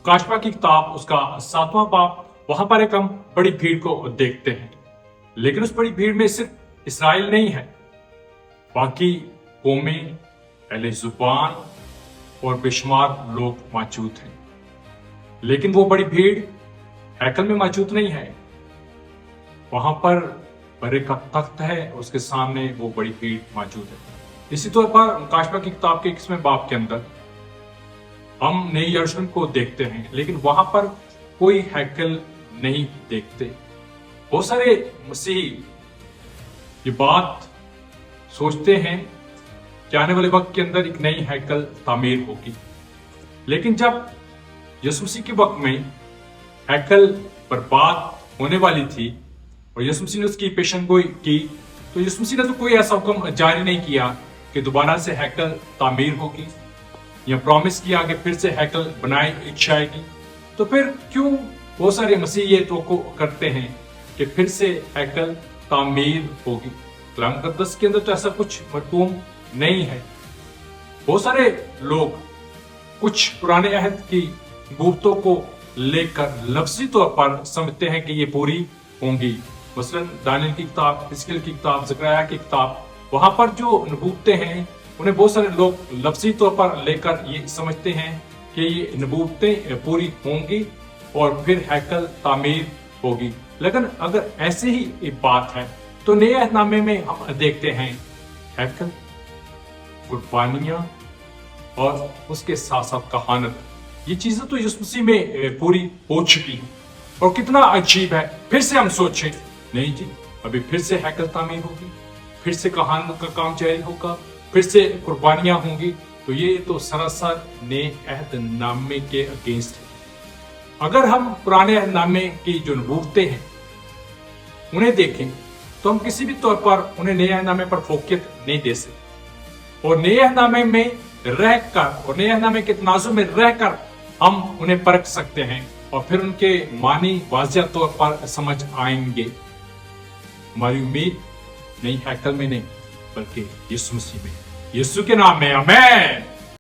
काशफा की किताब उसका 7वां बाब, वहां पर एक हम बड़ी भीड़ को देखते हैं। लेकिन उस बड़ी भीड़ में सिर्फ इसराइल नहीं है, बाकी कौमें, अहले जुबान और बेशुमार लोग मौजूद हैं। लेकिन वो बड़ी भीड़ हैकल में मौजूद नहीं है। वहां पर बड़े का तख्त है, उसके सामने वो बड़ी भीड़ मौजूद है। इसी तौर पर काशफा की किताब के 21वें बाब के अंदर हम नई यरूशलेम को देखते हैं, लेकिन वहां पर कोई हैकल नहीं देखते। बहुत सारे मसीही ये बात सोचते हैं कि आने वाले वक्त के अंदर एक नई हैकल तामीर होगी। लेकिन जब यीशु मसीह के वक्त में हैकल बर्बाद होने वाली थी और यीशु मसीह ने उसकी पेशनगोई की, तो यीशु मसीह ने तो कोई ऐसा हुक्म जारी नहीं किया कि दोबारा से हैकल तामीर होगी या प्रॉमिस किया कि फिर से हैकल बनाई जाएगी। तो फिर क्यों बहुत सारे मसीह ये तो करते हैं कि फिर से हैकल तामीर होगी? कलाम मुकद्दस के अंदर तो ऐसा कुछ मरकूम नहीं है। बहुत सारे लोग कुछ पुराने अहद की नबूवतों को लेकर लफ्जी तौर पर समझते हैं कि ये पूरी होंगी। मसलन दानियल की किताब, हिजकिय्याह की किताब, ज़करिया की किताब, वहां पर जो नबूवतें हैं उन्हें बहुत सारे लोग लफ्जी तौर पर लेकर ये समझते हैं कि ये नबूवतें पूरी होंगी और फिर हैकल तामीर होगी। लेकिन अगर ऐसे ही एक बात है तो नए अहदनामे में हम देखते हैं हैकल, कुर्बानियां और उसके साथ साथ कहानत, ये चीजें तो यीशु मसीह में पूरी हो चुकी हैं। और कितना अजीब है, फिर से हम सोचें नहीं जी अभी फिर से हैकल तामीर होगी, फिर से कहानत का काम जारी होगा, फिर से कुर्बानियां होंगी। तो ये तो सरासर नए अहदनामे के अगेंस्ट है। अगर हम पुराने अहदनामे की जो नबूवतें हैं उन्हें देखें तो हम किसी भी तौर पर उन्हें नए अहदनामे पर फोकियत नहीं दे सकते। और नए अहदनामे में रहकर और नए अहदनामे के तनाजुर में रहकर हम उन्हें परख सकते हैं और फिर उनके मानी वाज़िह तौर पर समझ आएंगे। हमारी उम्मीद नई हैकल में नहीं बल्कि यीशु मसीह में। यीशु के नाम में आमीन।